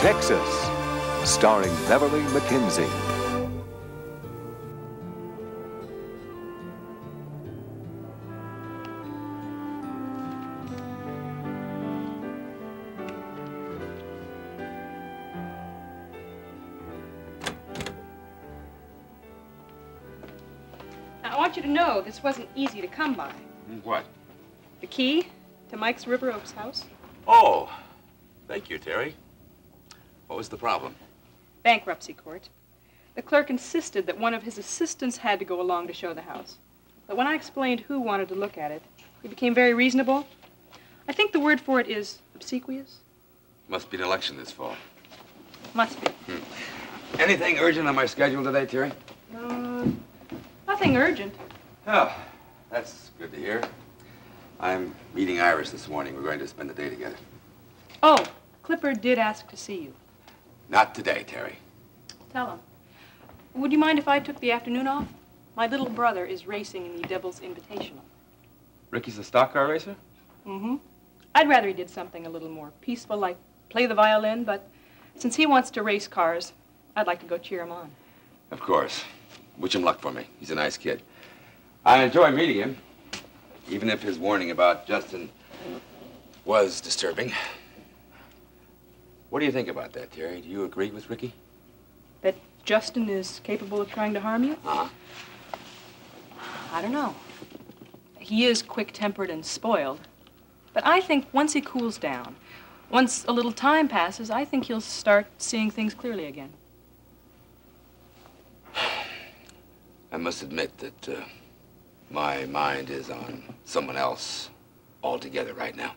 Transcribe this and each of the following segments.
Texas, starring Beverly McKenzie. Now, I want you to know this wasn't easy to come by. What? The key to Mike's River Oaks house. Oh, thank you, Terry. What was the problem? Bankruptcy court. The clerk insisted that one of his assistants had to go along to show the house. But when I explained who wanted to look at it, he became very reasonable. I think the word for it is obsequious. Must be an election this fall. Must be. Anything urgent on my schedule today, Terry? Nothing urgent. Oh, that's good to hear. I'm meeting Iris this morning. We're going to spend the day together. Oh, Clipper did ask to see you. Not today, Terry. Tell him. Would you mind if I took the afternoon off? My little brother is racing in the Devil's Invitational. Ricky's a stock car racer? Mm-hmm. I'd rather he did something a little more peaceful, like play the violin, but since he wants to race cars, I'd like to go cheer him on. Of course. Wish him luck for me. He's a nice kid. I enjoy meeting him, even if his warning about Justin was disturbing. What do you think about that, Terry? Do you agree with Ricky? That Justin is capable of trying to harm you? Uh-huh. I don't know. He is quick-tempered and spoiled. But I think once he cools down, once a little time passes, I think he'll start seeing things clearly again. I must admit that my mind is on someone else altogether right now.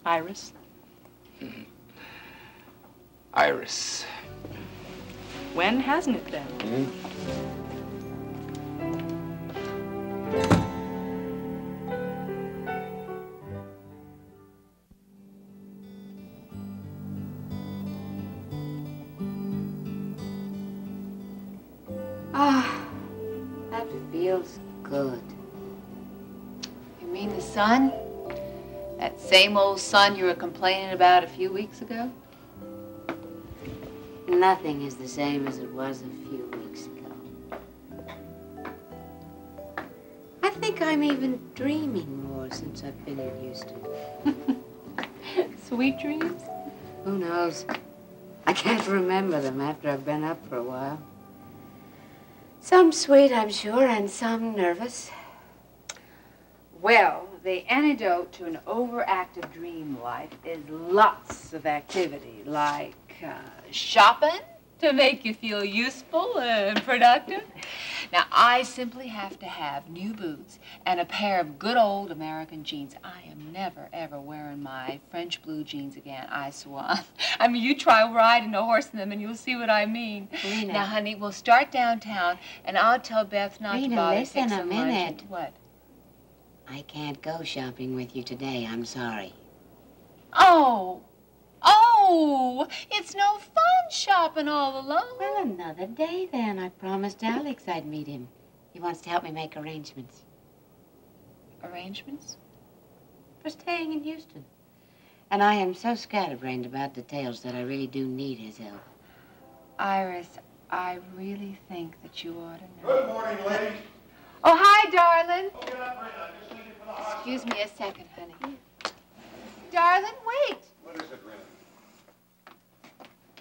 Iris? Mm-hmm. Iris. When hasn't it been? Mm-hmm. Ah, that feels good. You mean the sun? That same old sun you were complaining about a few weeks ago? Nothing is the same as it was a few weeks ago. I think I'm even dreaming more since I've been in Houston. Sweet dreams? Who knows? I can't remember them after I've been up for a while. Some sweet, I'm sure, and some nervous. Well, the antidote to an overactive dream life is lots of activity, like shopping to make you feel useful and productive. Now, I simply have to have new boots and a pair of good old American jeans. I am never, ever wearing my French blue jeans again, I swan. I mean, you try riding a horse in them and you'll see what I mean. Rena. Now, honey, we'll start downtown and I'll tell Beth not Rena, to bother listen fixing a minute. lunch. What? I can't go shopping with you today. I'm sorry. Oh, it's no fun shopping all alone. Well, another day then. I promised Alex I'd meet him. He wants to help me make arrangements. Arrangements? For staying in Houston. And I am so scatterbrained about details that I really do need his help. Iris, I really think that you ought to know. Good morning, ladies. Oh, hi, darling. Oh, get up, Rena. Just leave it for the hospital. Excuse me a second, honey. Darling, wait. What is it, Rena?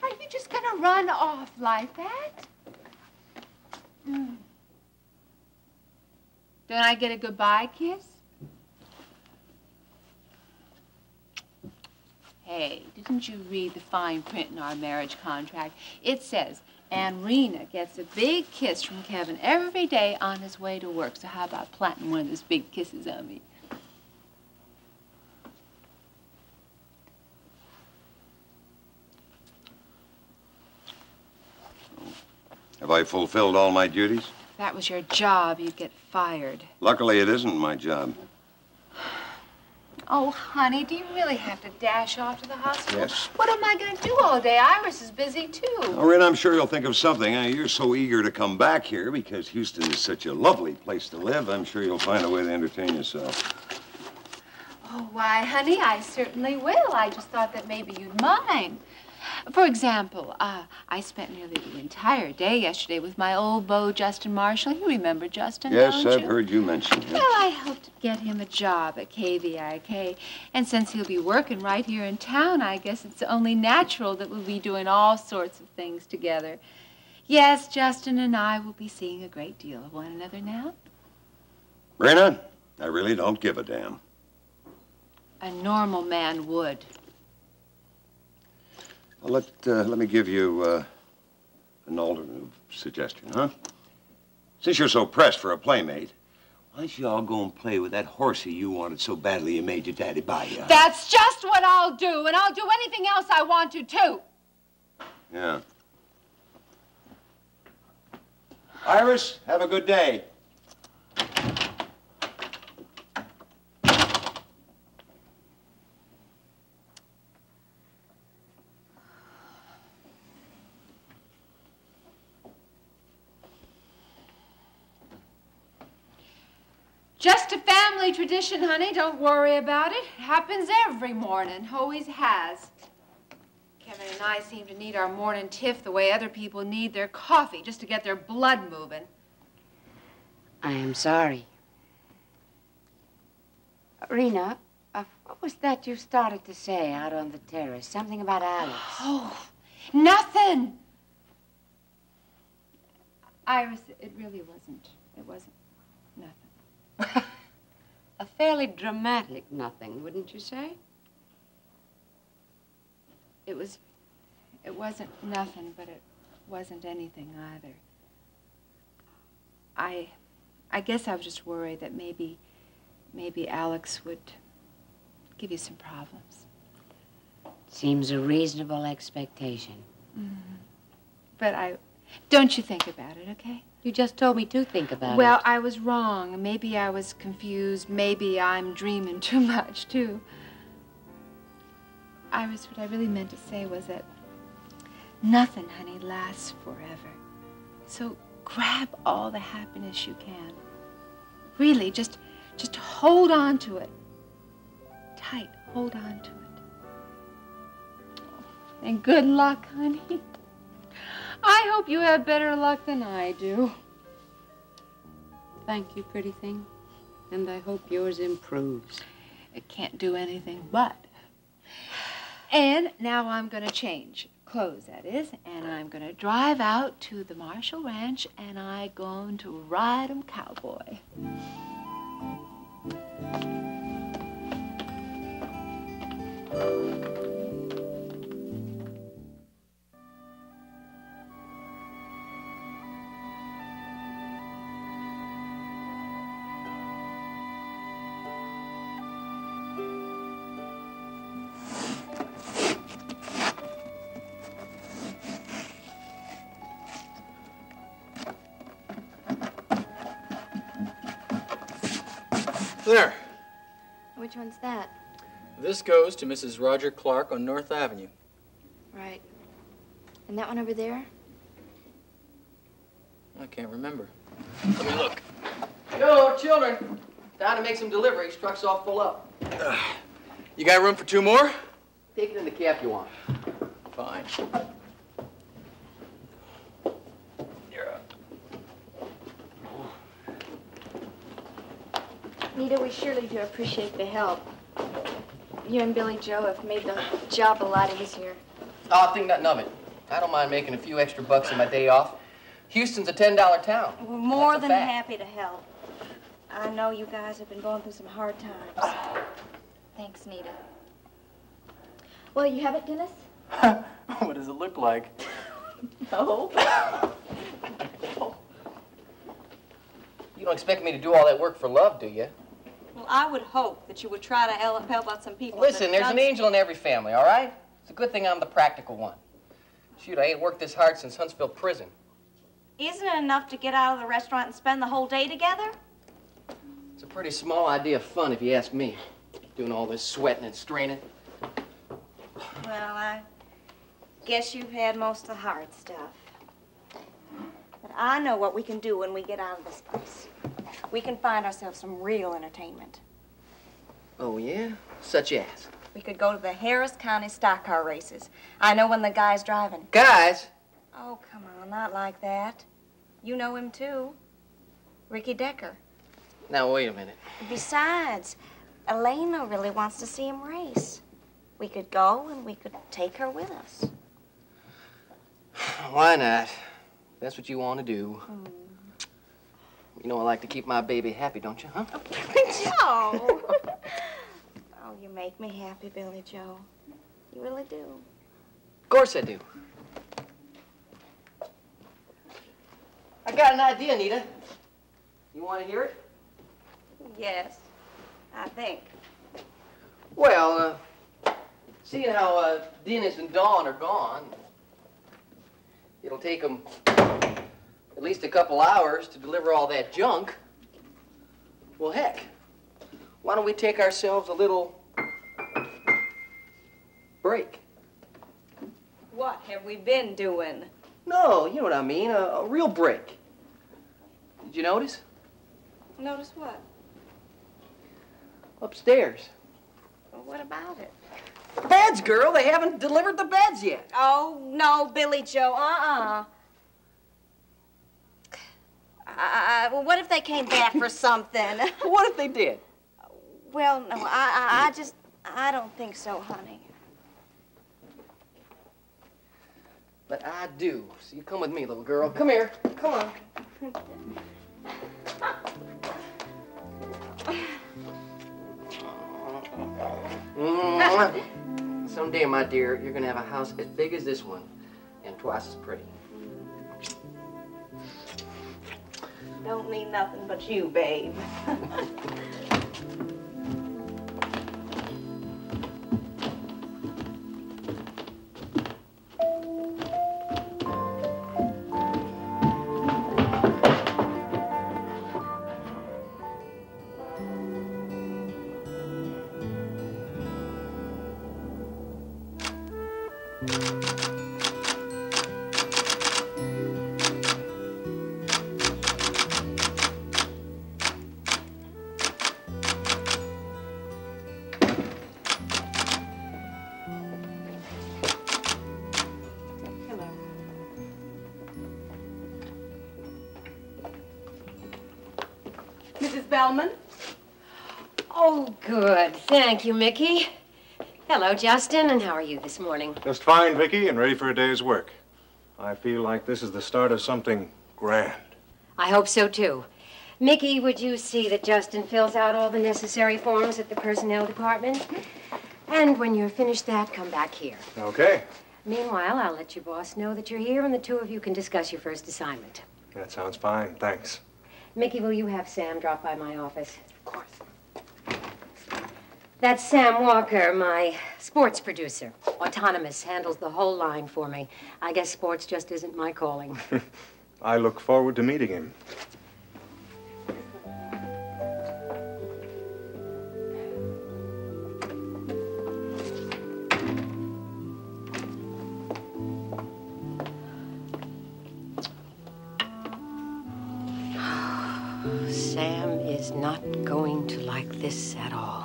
Are you just gonna run off like that? Don't I get a goodbye kiss? Hey, didn't you read the fine print in our marriage contract? It says, and Rena gets a big kiss from Kevin every day on his way to work. So how about planting one of those big kisses on me? Have I fulfilled all my duties? If that was your job, you'd get fired. Luckily, it isn't my job. Oh, honey, do you really have to dash off to the hospital? Yes. What am I going to do all day? Iris is busy, too. Oh, Ren, I'm sure you'll think of something. You're so eager to come back here because Houston is such a lovely place to live. I'm sure you'll find a way to entertain yourself. Oh, why, honey, I certainly will. I just thought that maybe you'd mind. For example, I spent nearly the entire day yesterday with my old beau, Justin Marshall. You remember Justin, Yes, don't I've you? heard you mention him. Well, I helped get him a job at KVIK. And since he'll be working right here in town, I guess it's only natural that we'll be doing all sorts of things together. Yes, Justin and I will be seeing a great deal of one another now. Rena, I really don't give a damn. A normal man would. Well, let me give you an alternative suggestion, huh? Since you're so pressed for a playmate, why don't you all go and play with that horsey you wanted so badly you made your daddy buy you? That's just what I'll do, and I'll do anything else I want to, too. Yeah. Iris, have a good day. Just a family tradition, honey. Don't worry about it. It happens every morning. Always has. Kevin and I seem to need our morning tiff the way other people need their coffee, just to get their blood moving. I am sorry. Rena, what was that you started to say out on the terrace? Something about Alex. Oh, nothing. Iris, it really wasn't. It wasn't nothing. A fairly dramatic nothing, wouldn't you say? It wasn't nothing, but it wasn't anything either. I guess I was just worried that maybe Alex would give you some problems. Seems a reasonable expectation. Mm-hmm. But don't you think about it, okay? You just told me to think about it. Well, I was wrong. Maybe I was confused. Maybe I'm dreaming too much, too. Iris, what I really meant to say was that nothing, honey, lasts forever. So grab all the happiness you can. Really, just hold on to it. Tight, hold on to it. And good luck, honey. I hope you have better luck than I do. Thank you, pretty thing. And I hope yours improves. It can't do anything but. And now I'm going to change clothes, that is, and I'm going to drive out to the Marshall Ranch, and I'm going to ride 'em cowboy. There. Which one's that? This goes to Mrs. Roger Clark on North Avenue. Right. And that one over there? I can't remember. Let me look. Yo, children. Down to make some deliveries. Truck's all full up. You got room for 2 more? Take it in the cab you want. Fine. Nita, we surely do appreciate the help. You and Billy Joe have made the job a lot easier. Oh, think nothing of it. I don't mind making a few extra bucks on my day off. Houston's a $10 town. We're more That's a than fact. happy to help. I know you guys have been going through some hard times. Thanks, Nita. Well, you have it, Dennis? What does it look like? No. You don't expect me to do all that work for love, do you? Well, I would hope that you would try to help out some people. Listen, there's an angel in every family, all right? It's a good thing I'm the practical one. Shoot, I ain't worked this hard since Huntsville prison. Isn't it enough to get out of the restaurant and spend the whole day together? It's a pretty small idea of fun, if you ask me. Doing all this sweating and straining. Well, I guess you've had most of the hard stuff. But I know what we can do when we get out of this place. We can find ourselves some real entertainment. Oh, yeah? Such as? We could go to the Harris County stock car races. I know when the guy's driving. Guys? Oh, come on, not like that. You know him, too. Ricky Decker. Now, wait a minute. Besides, Elena really wants to see him race. We could go and we could take her with us. Why not? That's what you want to do. You know I like to keep my baby happy, don't you, huh? Joe! Oh, you make me happy, Billy Joe. You really do. Of course I do. I got an idea, Nita. You want to hear it? Yes, I think. Well, seeing how Dennis and Dawn are gone, it'll take them at least a couple hours to deliver all that junk. Well, heck, why don't we take ourselves a little break? What have we been doing? No, you know what I mean, a real break. Did you notice? Notice what? Upstairs. Well, what about it? Beds, girl. They haven't delivered the beds yet. Oh, no, Billy Joe, well, what if they came back for something? What if they did? Well, no, I don't think so, honey. But I do. So you come with me, little girl. Come here. Come on. Someday, my dear, you're gonna have a house as big as this one and twice as pretty. Don't need nothing but you, babe. Mrs. Bellman? Oh, good. Thank you, Mickey. Hello, Justin, and how are you this morning? Just fine, Vicky, and ready for a day's work. I feel like this is the start of something grand. I hope so, too. Mickey, would you see that Justin fills out all the necessary forms at the personnel department? And when you're finished that, come back here. Okay. Meanwhile, I'll let your boss know that you're here and the two of you can discuss your first assignment. That sounds fine, thanks. Mickey, will you have Sam drop by my office? Of course. That's Sam Walker, my sports producer. Autonomous, handles the whole line for me. I guess sports just isn't my calling. I look forward to meeting him. Sam is not going to like this at all.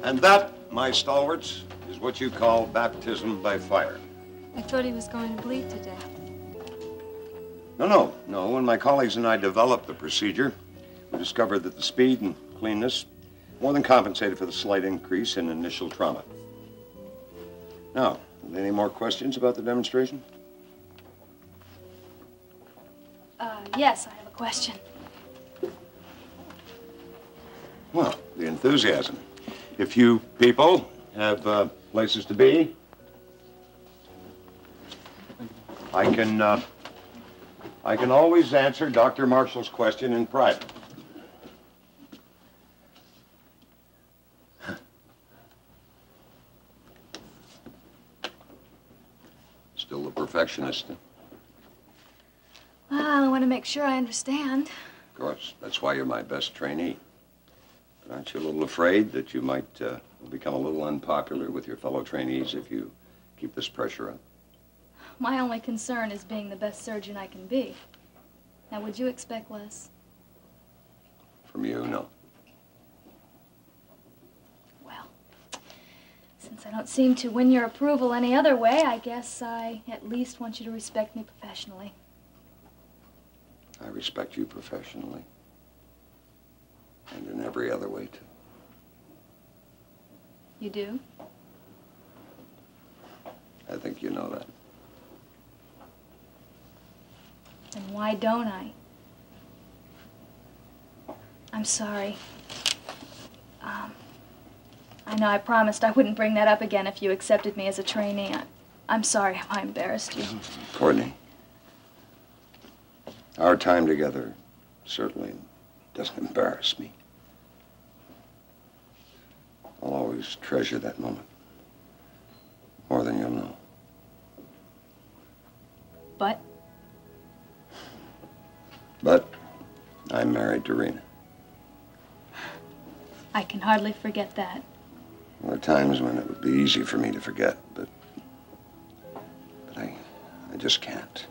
And that, my stalwarts, is what you call baptism by fire. I thought he was going to bleed to death. No. When my colleagues and I developed the procedure, we discovered that the speed and cleanness more than compensated for the slight increase in initial trauma. Now, any more questions about the demonstration? Yes, I have a question. Well, the enthusiasm. If you people have places to be, I can always answer Dr. Marshall's question in private. Still the perfectionist. Well, I want to make sure I understand. Of course, that's why you're my best trainee. But aren't you a little afraid that you might become a little unpopular with your fellow trainees if you keep this pressure up? My only concern is being the best surgeon I can be. Now, would you expect less? From you, no. Well, since I don't seem to win your approval any other way, I guess I at least want you to respect me professionally. I respect you professionally. And in every other way, too. You do? I think you know that. Then why don't I? I'm sorry. I know I promised I wouldn't bring that up again if you accepted me as a trainee. I'm sorry if I embarrassed you. Courtney, our time together certainly doesn't embarrass me. I'll always treasure that moment. More than you'll know. But I'm married to Rena. I can hardly forget that. There are times when it would be easy for me to forget, but I just can't.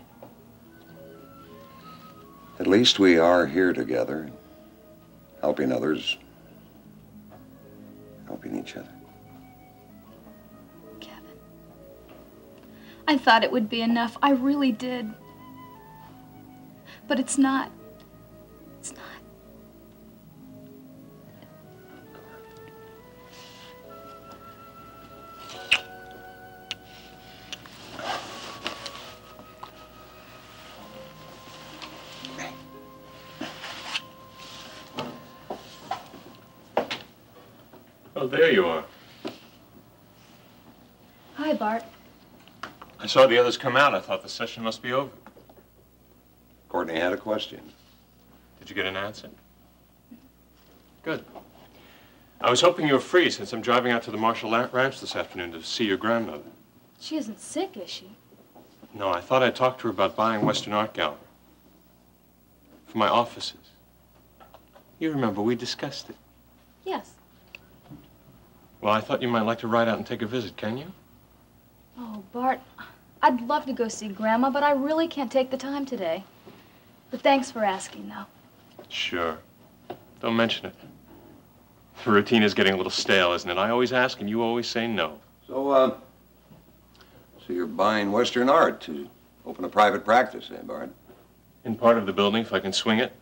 At least we are here together, helping others, helping each other. Kevin, I thought it would be enough. I really did. But it's not. It's not. Oh, there you are. Hi, Bart. I saw the others come out. I thought the session must be over. Courtney had a question. Did you get an answer? Good. I was hoping you were free since I'm driving out to the Marshall Ranch this afternoon to see your grandmother. She isn't sick, is she? No, I thought I'd talk to her about buying Western Art Gallery. For my offices. You remember, we discussed it. Yes. Well, I thought you might like to ride out and take a visit, can you? Oh, Bart, I'd love to go see Grandma, but I really can't take the time today. But thanks for asking, though. Sure. Don't mention it. The routine is getting a little stale, isn't it? I always ask and you always say no. So you're buying Western art to open a private practice, eh, Bart? In part of the building, if I can swing it.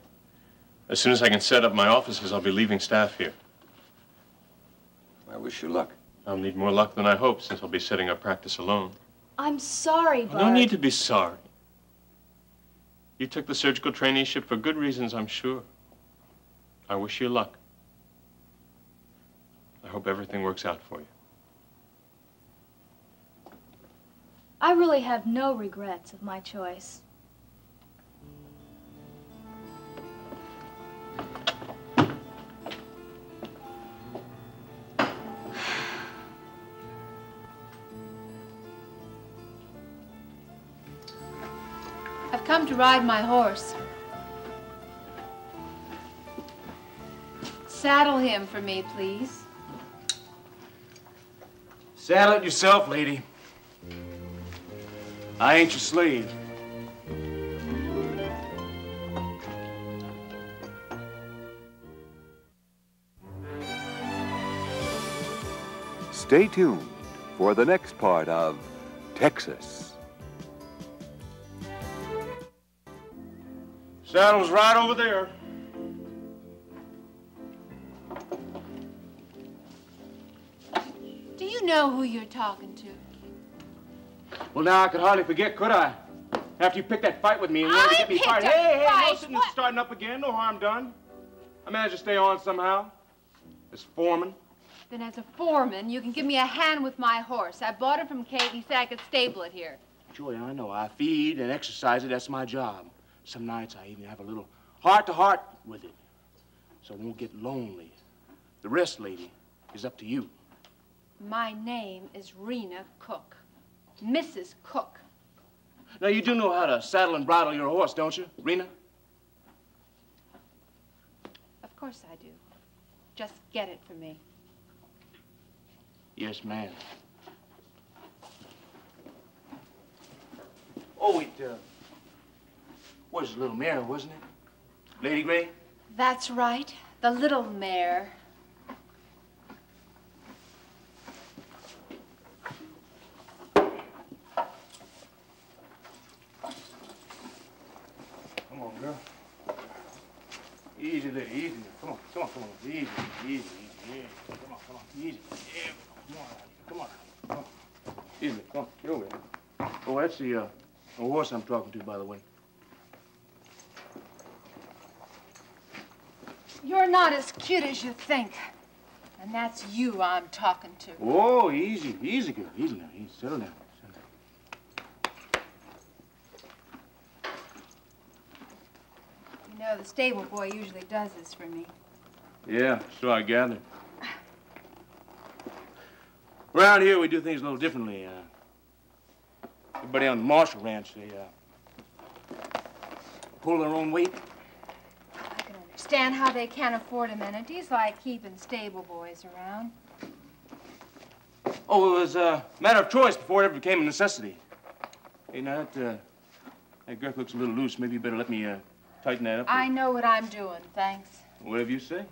As soon as I can set up my offices, I'll be leaving staff here. I wish you luck. I'll need more luck than I hoped, since I'll be setting up practice alone. I'm sorry, Bart. No need to be sorry. You took the surgical traineeship for good reasons, I'm sure. I wish you luck. I hope everything works out for you. I really have no regrets of my choice. I've come to ride my horse. Saddle him for me, please. Saddle it yourself, lady. I ain't your slave. Stay tuned for the next part of Texas. Saddle's right over there. Do you know who you're talking to? Well, now I could hardly forget, could I? After you picked that fight with me and wanted to get me fired. Hey, no sitting and starting up again. No harm done. I managed to stay on somehow. As foreman. Then as a foreman, you can give me a hand with my horse. I bought it from Kate, and he said I could stable it here. Joy, I know. I feed and exercise it. That's my job. Some nights I even have a little heart-to-heart with it. So it won't get lonely. The rest, lady, is up to you. My name is Rena Cook. Mrs. Cook. Now, you do know how to saddle and bridle your horse, don't you, Rena? Of course I do. Just get it for me. Yes, ma'am. Oh, it was a little mare, wasn't it? Lady Gray? That's right. The little mare. Come on, girl. Easy, lady, easy. Come on, come on, come on. Easy, easy, easy. Yeah. Come on, easy. Yeah. Come on, come on. Easy, come on, get over here. Oh, that's the horse I'm talking to, by the way. You're not as cute as you think. And that's you I'm talking to. Oh, easy, easy, girl. Easy now, easy. Settle down. You know, the stable boy usually does this for me. Yeah, so I gathered. Around here, we do things a little differently. Everybody on the Marshall Ranch, they pull their own weight. I can understand how they can't afford amenities like keeping stable boys around. Oh, it was a matter of choice before it ever became a necessity. Hey, now, that girth looks a little loose. Maybe you better let me tighten that up. I know what I'm doing, thanks. Whatever you say.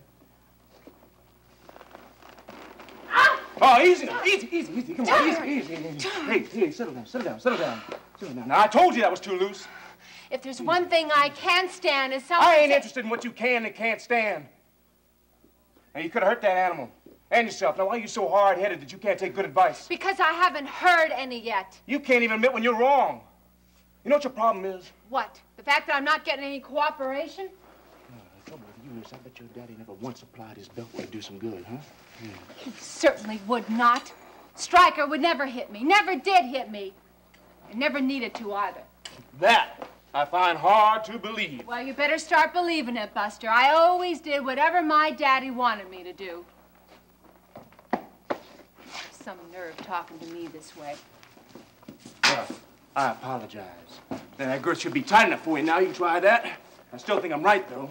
Oh, easy now, easy, easy, easy. Come on, easy, easy, easy. Hey, settle down, settle down, settle down. Settle down. Now, I told you that was too loose. If there's one thing I can't stand is someone... I ain't interested in what you can and can't stand. Now, you could have hurt that animal and yourself. Now, why are you so hard-headed that you can't take good advice? Because I haven't heard any yet. You can't even admit when you're wrong. You know what your problem is? What? The fact that I'm not getting any cooperation? The trouble with you is I bet your daddy never once applied his belt to do some good, huh? Yeah. He certainly would not. Stryker would never hit me, never did hit me, and never needed to either. That I find hard to believe. Well, you better start believing it, Buster. I always did whatever my daddy wanted me to do. Some nerve talking to me this way. Well, I apologize. Then that girth should be tight enough for you. Now you try that. I still think I'm right, though.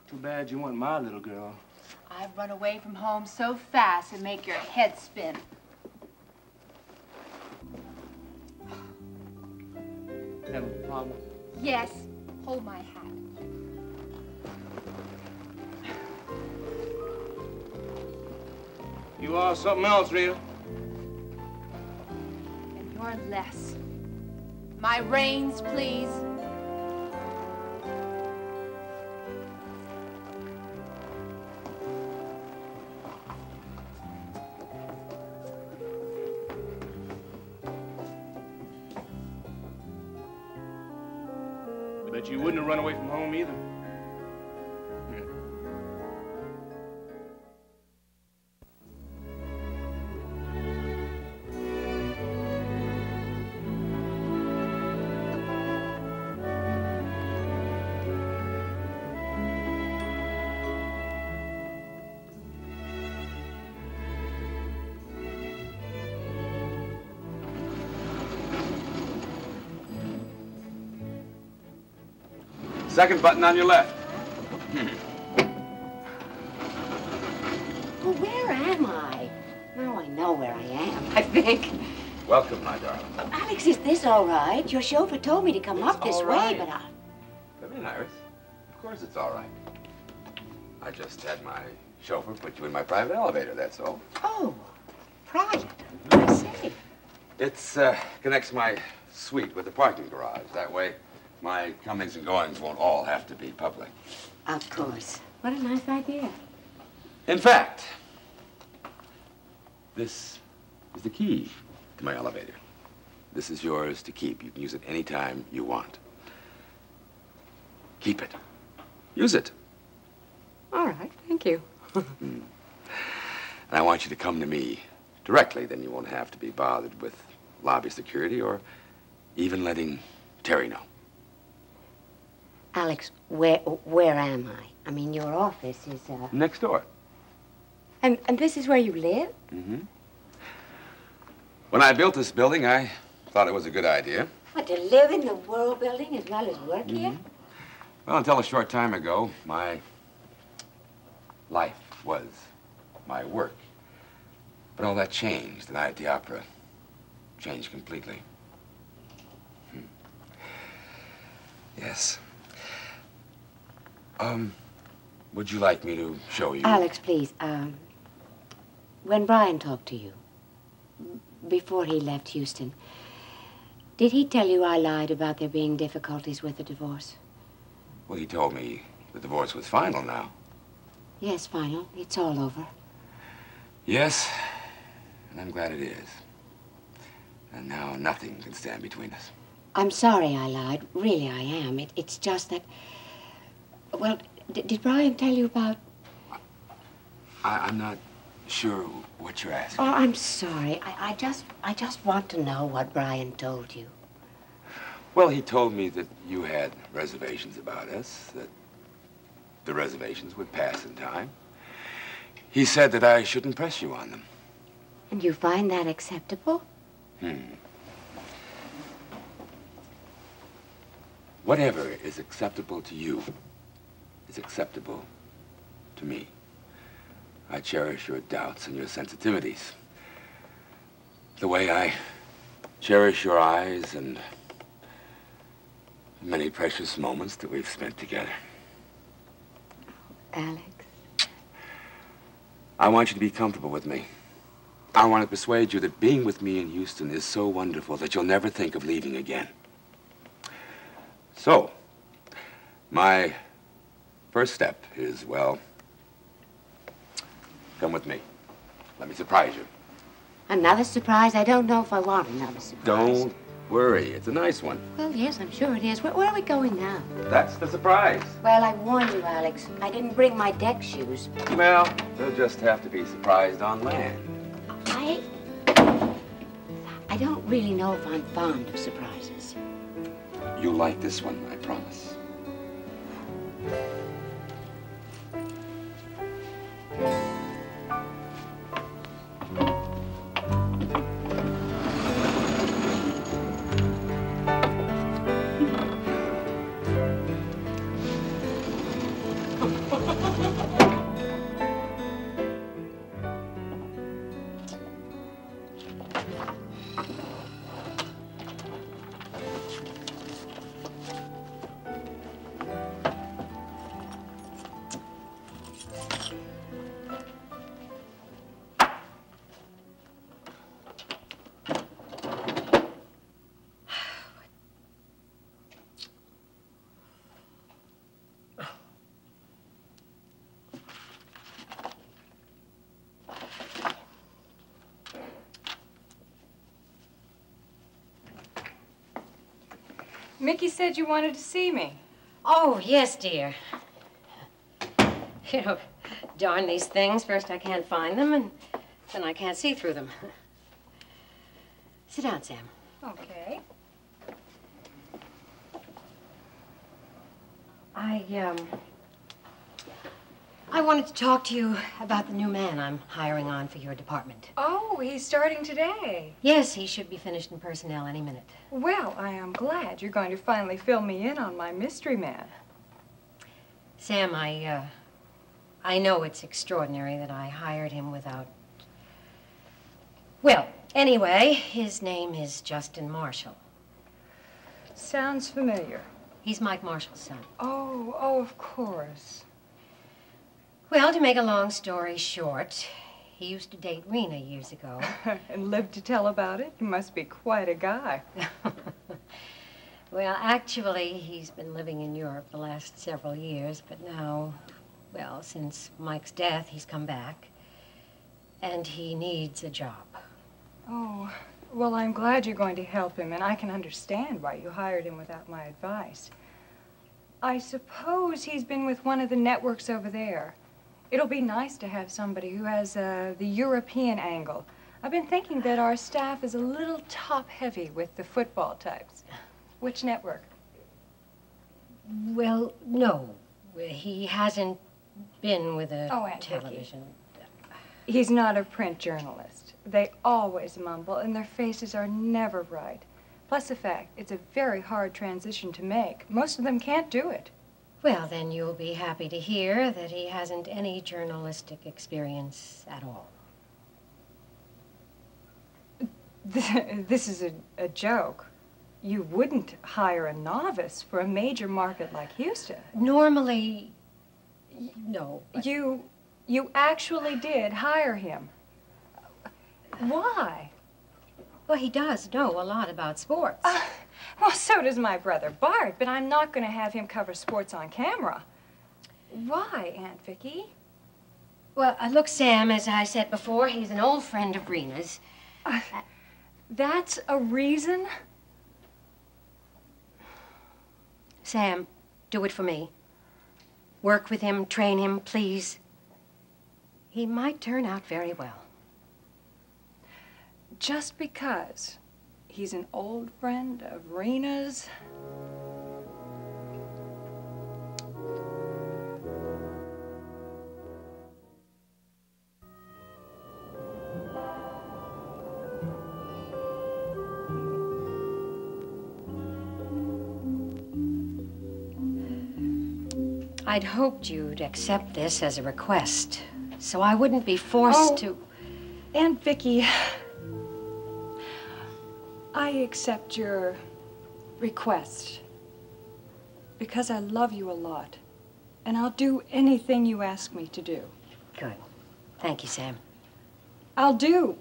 Too bad you want my little girl. I've run away from home so fast it'd make your head spin. Having a problem? Yes. Hold my hat. You are something else, Rita. And you're less. My reins, please. Bet you wouldn't have run away from home either. Second button on your left. Well, where am I? Now I know where I am, I think. Welcome, my darling. Alex, is this all right? Your chauffeur told me to come up this way, but I... Come in, Iris. Of course it's all right. I just had my chauffeur put you in my private elevator, that's all. Oh, private. I see. It's, connects my suite with the parking garage. That way, my comings and goings won't all have to be public. Of course. What a nice idea. In fact, this is the key to my elevator. This is yours to keep. You can use it any time you want. Keep it. Use it. All right, thank you. And I want you to come to me directly. Then you won't have to be bothered with lobby security or even letting Terry know. Alex, where am I? I mean, your office is, Next door. And this is where you live? Mm-hmm. When I built this building, I thought it was a good idea. What, to live in the World Building as well as work here? Well, until a short time ago, my life was my work. But all that changed the night at the opera. Changed completely. Yes. Would you like me to show you? Alex, please, when Brian talked to you, before he left Houston, did he tell you I lied about there being difficulties with the divorce? Well, he told me the divorce was final now. Yes, final. It's all over. Yes, and I'm glad it is. And now nothing can stand between us. I'm sorry I lied. Really, I am. It's just that... Well, did Brian tell you about... I'm not sure what you're asking. Oh, I'm sorry. I just want to know what Brian told you. Well, he told me that you had reservations about us, that the reservations would pass in time. He said that I shouldn't press you on them. And you find that acceptable? Whatever is acceptable to you is acceptable to me. I cherish your doubts and your sensitivities. The way I cherish your eyes and the many precious moments that we've spent together. Alex? I want you to be comfortable with me. I want to persuade you that being with me in Houston is so wonderful that you'll never think of leaving again. So, my first step is, well, come with me. Let me surprise you. Another surprise? I don't know if I want another surprise. Don't worry. It's a nice one. Well, yes, I'm sure it is. Where are we going now? That's the surprise. Well, I warned you, Alex. I didn't bring my deck shoes. Well, they'll just have to be surprised on land. I don't really know if I'm fond of surprises. You'll like this one, I promise. Mickey said you wanted to see me. Oh, yes, dear. You know, darn these things. First I can't find them, and then I can't see through them. Sit down, Sam. Okay. I wanted to talk to you about the new man I'm hiring on for your department. Oh, he's starting today. Yes, he should be finished in personnel any minute. Well, I am glad you're going to finally fill me in on my mystery man. Sam, I know it's extraordinary that I hired him without... Well, anyway, his name is Justin Marshall. Sounds familiar. He's Mike Marshall's son. Oh, of course. Well, to make a long story short, he used to date Rena years ago. And lived to tell about it? You must be quite a guy. Well, actually, he's been living in Europe the last several years, but now, well, since Mike's death, he's come back. And he needs a job. Oh, Well, I'm glad you're going to help him, and I can understand why you hired him without my advice. I suppose he's been with one of the networks over there. It'll be nice to have somebody who has the European angle. I've been thinking that our staff is a little top-heavy with the football types. Which network? Well, no. He hasn't been with a television. He's not a print journalist. They always mumble, and their faces are never right. Plus the fact, it's a very hard transition to make. Most of them can't do it. Well, then you'll be happy to hear that he hasn't any journalistic experience at all. This is a joke. You wouldn't hire a novice for a major market like Houston. Normally, no. You actually did hire him. Why? Well, he does know a lot about sports. Well, so does my brother Bart, but I'm not going to have him cover sports on camera. Why, Aunt Vicky? Well, look, Sam, as I said before, he's an old friend of Rena's. That's a reason? Sam, do it for me. Work with him, train him, please. He might turn out very well. Just because he's an old friend of Rena's? I'd hoped you'd accept this as a request, so I wouldn't be forced to... Aunt Vicky, I accept your request because I love you a lot, and I'll do anything you ask me to do. Good. Thank you, Sam. I'll do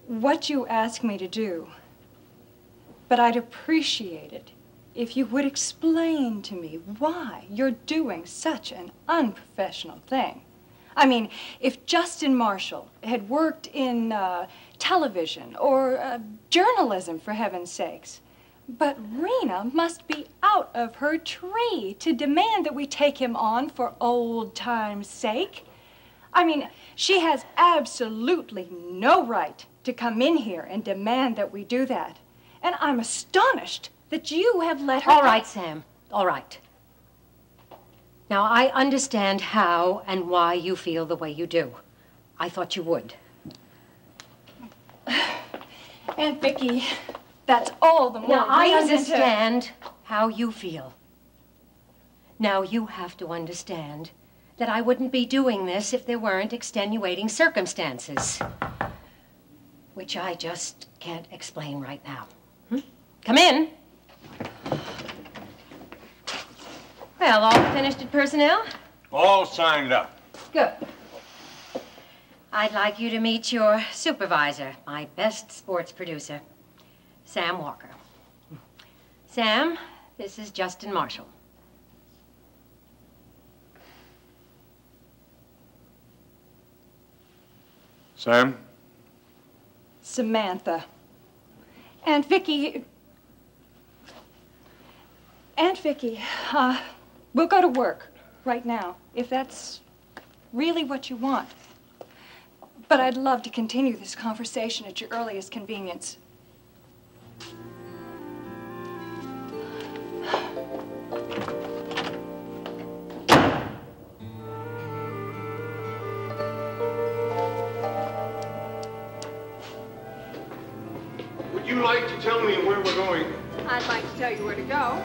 what you ask me to do, but I'd appreciate it if you would explain to me why you're doing such an unprofessional thing. I mean, if Justin Marshall had worked in television or journalism, for heaven's sakes, but Rena must be out of her tree to demand that we take him on for old time's sake. I mean, she has absolutely no right to come in here and demand that we do that. And I'm astonished that you have let her... All right, Sam. All right. Now, I understand how and why you feel the way you do. I thought you would. Aunt Vicky, that's all the more Now, I reason understand how you feel. Now, you have to understand that I wouldn't be doing this if there weren't extenuating circumstances, which I just can't explain right now. Come in. Well, all finished at personnel? All signed up. Good. I'd like you to meet your supervisor, my best sports producer, Sam Walker. Sam, this is Justin Marshall. Sam? Samantha. Aunt Vicky, we'll go to work right now, if that's really what you want. But I'd love to continue this conversation at your earliest convenience. Would you like to tell me where we're going? I'd like to tell you where to go,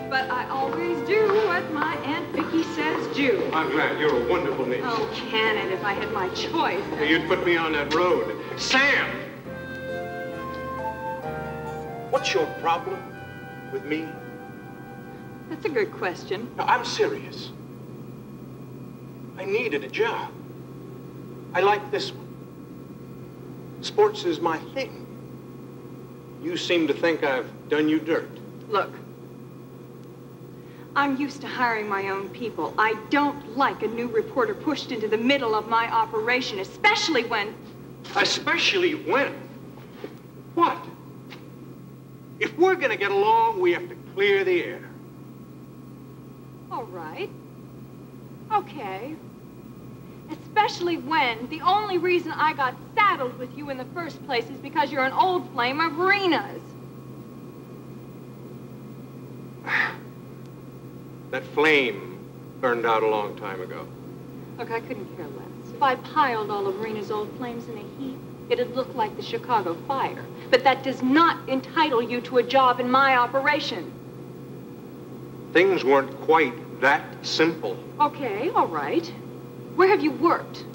but I always do what my Aunt Vicky says do. I'm glad. You're a wonderful niece. Oh, can it if I had my choice? You'd put me on that road. Sam! What's your problem with me? That's a good question. No, I'm serious. I needed a job. I like this one. Sports is my thing. You seem to think I've done you dirt. Look, I'm used to hiring my own people. I don't like a new reporter pushed into the middle of my operation, especially when... Especially when? What? If we're gonna get along, we have to clear the air. All right. Okay. Especially when the only reason I got saddled with you in the first place is because you're an old flame of Rena's. That flame burned out a long time ago. Look, I couldn't care less. If I piled all of Rena's old flames in a heap, it'd look like the Chicago fire. But that does not entitle you to a job in my operation. Things weren't quite that simple. Okay, all right. Where have you worked?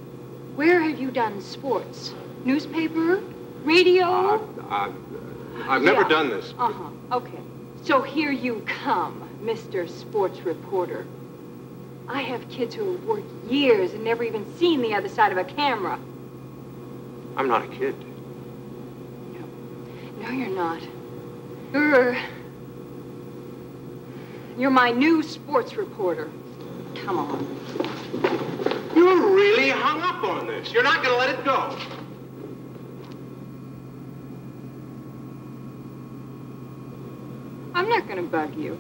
Where have you done sports? Newspaper? Radio? I've never done this. Uh-huh, okay. So here you come, Mr. Sports Reporter. I have kids who have worked years and never even seen the other side of a camera. I'm not a kid. No, you're not. You're my new sports reporter. Come on. You're really hung up on this. You're not going to let it go. I'm not going to bug you.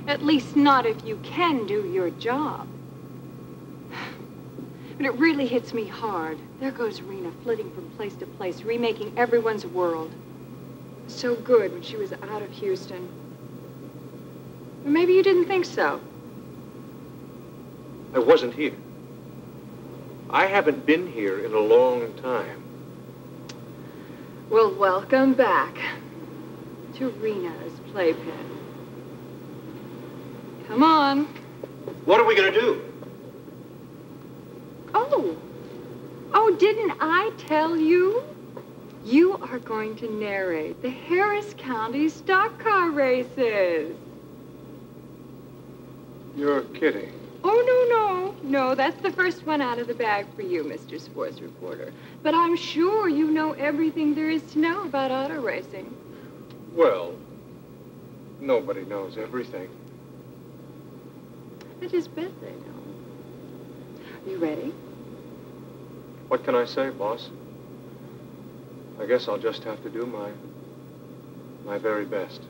At least not if you can do your job. But it really hits me hard. There goes Rena, flitting from place to place, remaking everyone's world. So good when she was out of Houston. Or maybe you didn't think so. I wasn't here. I haven't been here in a long time. Well, welcome back to Rena's playpen. Come on. What are we going to do? Oh, didn't I tell you? You are going to narrate the Harris County stock car races. You're kidding. Oh, no, that's the first one out of the bag for you, Mr. Sports Reporter. But I'm sure you know everything there is to know about auto racing. Well, nobody knows everything. I just bet they know. You ready? What can I say, boss? I guess I'll just have to do my very best.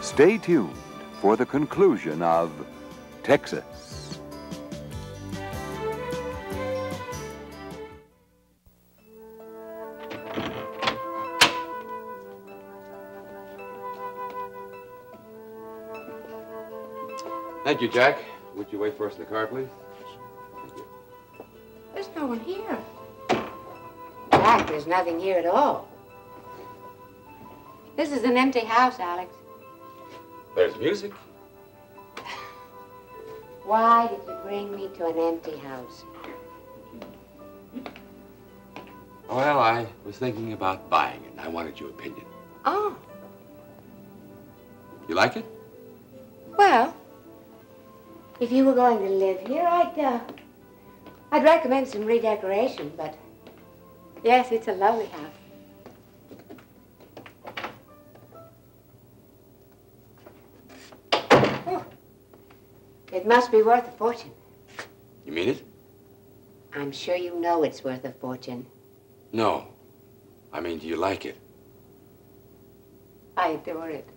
Stay tuned for the conclusion of Texas. Thank you, Jack. Would you wait for us in the car, please? Thank you. There's no one here. In fact, there's nothing here at all. This is an empty house, Alex. There's music. Why did you bring me to an empty house? Well, I was thinking about buying it, and I wanted your opinion. Oh. You like it? Well, if you were going to live here, I'd recommend some redecoration, but yes, it's a lovely house. Oh, it must be worth a fortune. You mean it? I'm sure you know it's worth a fortune. No. I mean, do you like it? I adore it.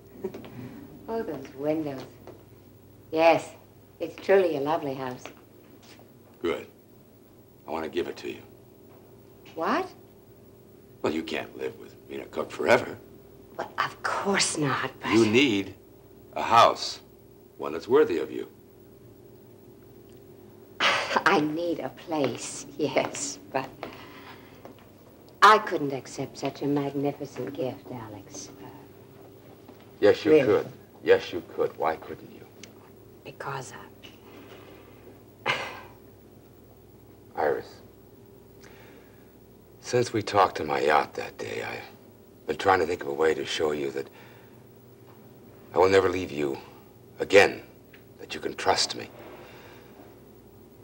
Oh, those windows. Yes, it's truly a lovely house. Good. I want to give it to you. What? Well, you can't live with Rena Cook forever. Well, of course not, but... You need a house. One that's worthy of you. I need a place, yes, but... I couldn't accept such a magnificent gift, Alex. Yes, you Really? could. Yes, you could. Why couldn't you? Because Iris, since we talked on my yacht that day, I've been trying to think of a way to show you that I will never leave you again, that you can trust me.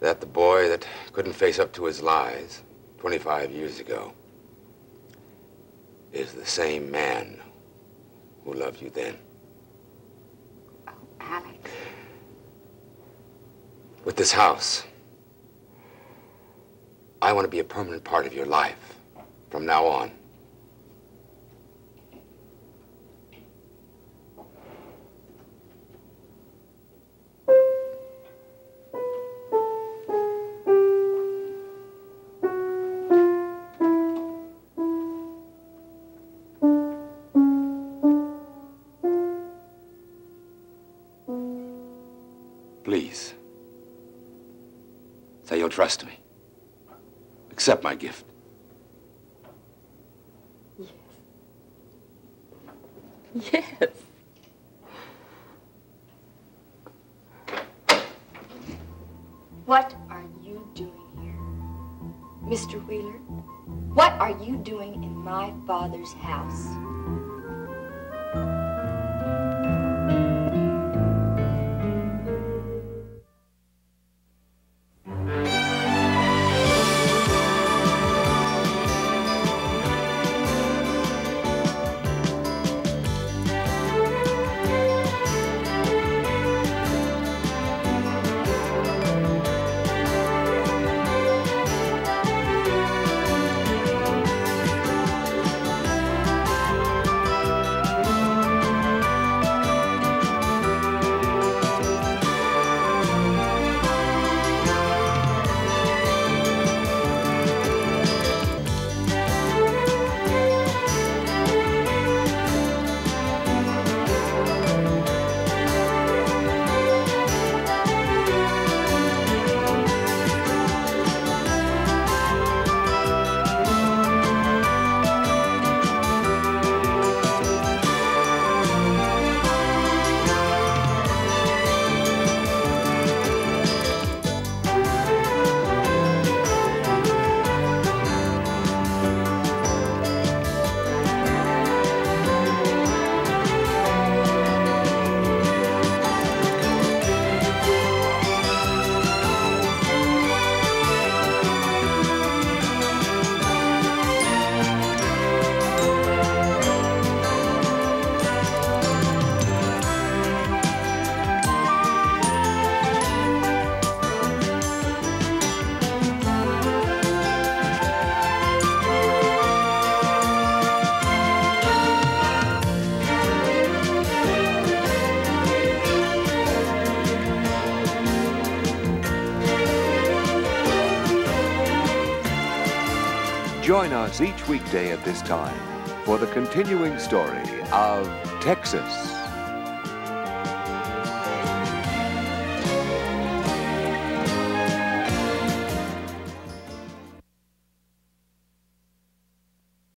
That the boy that couldn't face up to his lies 25 years ago is the same man who loved you then. Oh, Alex. With this house, I want to be a permanent part of your life from now on. Please, say you'll trust me. Accept my gift. Yes. Yes. What are you doing here? Mr. Wheeler, what are you doing in my father's house? Join us each weekday at this time for the continuing story of Texas.